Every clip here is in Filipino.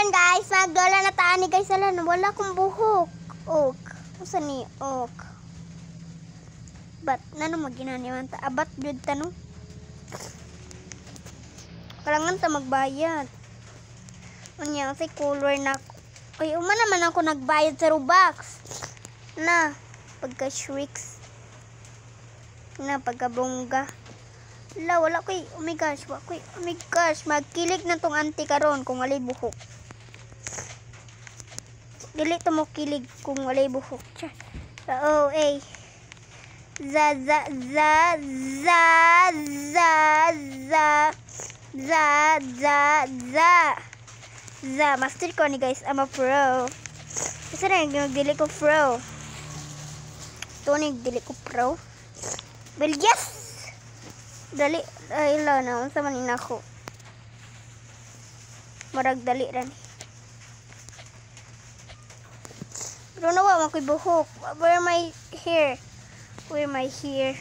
karon guys, magdala na taan ni guys. Ala, wala akong buhok. Ok. Usa ni ok. But nano maginaniwan ta? Abat jud ta no. Kailangan ta magbayad. Unya say color na. Ay, uma naman ako nagbayad sa Robux. Na, pagka Shreks. Na, pagka Bongga. Wala ko'y, oh my gosh, magkilig na tong auntie karon kung walay buhok. Dili to mo kilig kung walay buhok. Oh, eh. Master ko ni guys, I'm a pro. Kasi na nagdili ko pro. Ito nagdili ko pro. Well, yes! Dali, ay la na, unsa man inako. Marag dali ran. Pero nawa man ko'y buhok. Where my hair? Where my hair?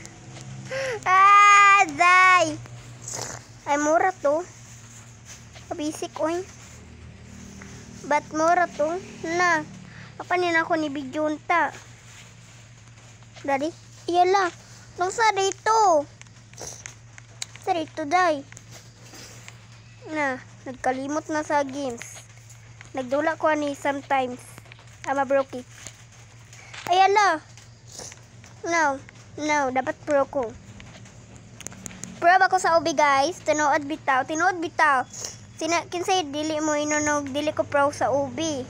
Ah, day! Ay, mura to. Basic, oy. But mura to. Na, kapanin ako ni Bigyunta. Daddy? Iyala. Nang sa dito. Sarito day. Na, nagkalimot na sa games. Nagdula ko ani sometimes. Ama broke. Ayala. No, dapat pro ko. Pro ako sa ubi guys. Tinuod bitaw. Kinsay dili mo inunog, dili ko pro sa ubi.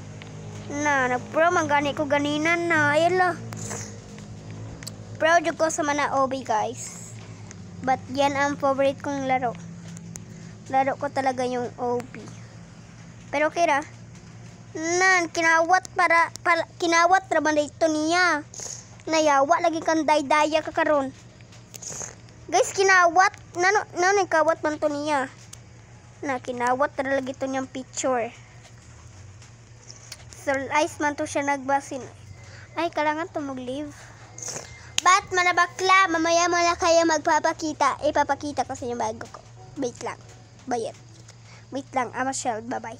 Na, nagpro man gani ko ganinan na. Ayala. Pro jud ko sa mana ubi guys. But yan ang favorite kong laro. Laro ko talaga yung OB. Pero okay ra. Nan, kinawat kinawat ra man dito niya. Nayawa lagi kang daydaya ka karon. Guys, kinawat. Nano kawat man to niya. Na, kinawat ra lagi to niyang picture. So, ice man to siya nagbasin. Ay, kailangan to mag-leave. But manabakla, mamaya mo na kayo magpapakita. Ipapakita ko sa inyo bago ko. Wait lang. Bayad. Wait lang. Shell. Bye-bye.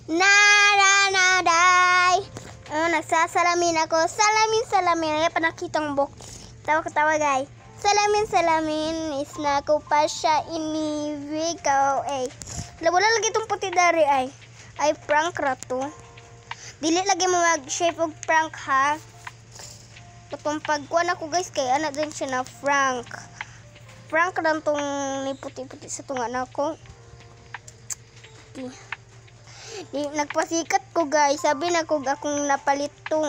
Naranaday. Nagsasalamin ako. Salamin. Ay, panakitang book. Tawa guys. Salamin. Is na ko pa siya inibig ko. Ay. Wala lagi itong puti dari ay. Ay, prank rato. Dili lagi mo mag-shape og prank ha. Itong pagkuhan ako guys, kaya anak din siya na Frank lang tong ni puti-puti sa tunga na ako. Nagpasikat ko guys, sabi na ko akong napalit to.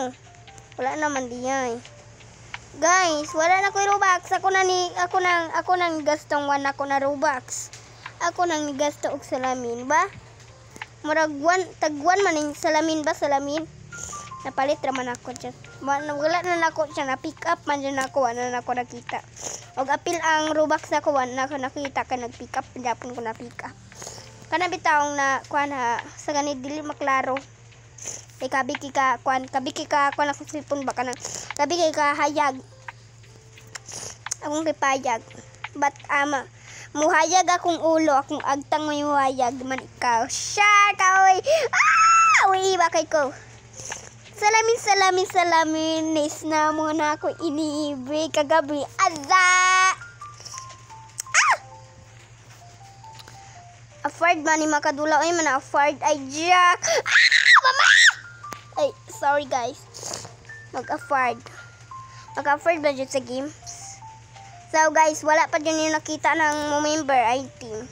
Wala naman diyan. Guys, wala na ko Robux. Ako nang gastong one ako na Robux. Ako nang gasto og salamin ba? Murag tagwan man ning salamin ba, salamin? Napalit raman ako dyan. Wala na ako siya. Na-pick up man dyan ako. Wala na ako nakita. Og apil ang Robux na ko. Wala na ako nakita. Kaya nag-pick up. Japon ko na-pick up. Kana bitawang na kuan ha. Sa ganit dili maklaro. Kay kabiki ka kuan ako cellphone ba kana. Kabiki ka hayag. Akong kipayag. But muhayag akong ulo. Akong agtang may muhayag man ikaw. Shark! Aoy! Uy, iba kay ko. Salamin. Nis na muna ako iniibig kagabi. Aza! Afford man ni makadula. Ay, man afford. Ay, Jack! Mama! Ay, sorry guys. Mag-afford ba dyan sa games? So guys, wala pa dyan yung nakita ng member item.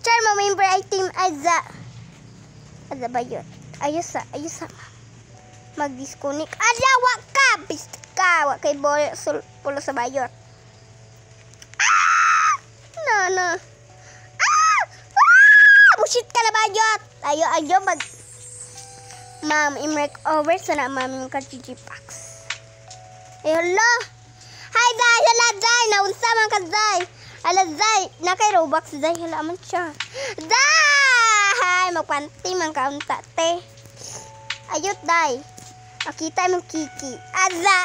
Char, member item. Aza ba yun? Ayos sa mag-disconnect. Adawa ka! Pist ka! Wak kay pulo sa bayot. No. Bullshit ka na bayot! Ayo mag... Ma'am, imrek over sana ma'am yung ka-GG packs. Hello! Hi, Zay! Hala, Zay! Naunsa man ka, Zay! Hala, Zay! Nakay Robux, Zay. Hala man siya. Zay! Magpanti man ka unta, te. Ayot, Zay. Makita mo Kiki. Aza!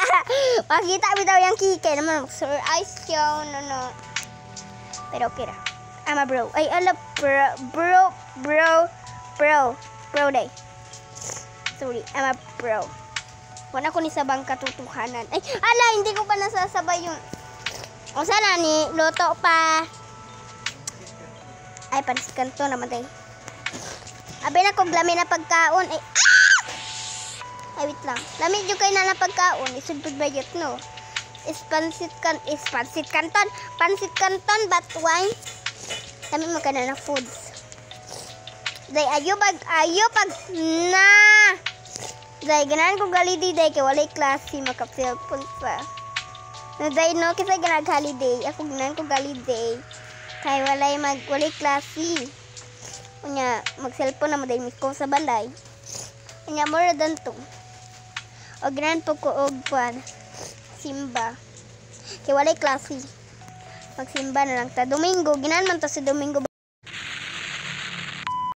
Makita mo daw yung Kiki. Naman, Sir Ice Show. No. Pero okay ra. I'm a bro. Ay, ala, bro. pro day. Sorry, I'm a pro. Wala ko ni sabang katotohanan. Ay, ala, hindi ko pa nasasabay yung... O sana ni, luto pa. Ay, pansikan to naman tayo. Abay na kong lami na pagkaon. Ay, ay, wait lang. Lamig yung kayo na pagkaon. Isudpod ba yun, no? Pansit kanton, but wine. Dami mo ka na foods. Day, ayo pag, na. Day, ganahan ko holiday, day, kaya walay klase, makapilpon pa. Day, no, kasi ganag-holiday. Ako ganahan ko holiday. Kaya walay klase. Unya, mag-cellphone na mo, day, ko sa balay. Unya, mura dan to. O ganahan po ko, simba. Kaya walay klase. Magsimba na lang ta. Domingo, ganahan man to sa Domingo.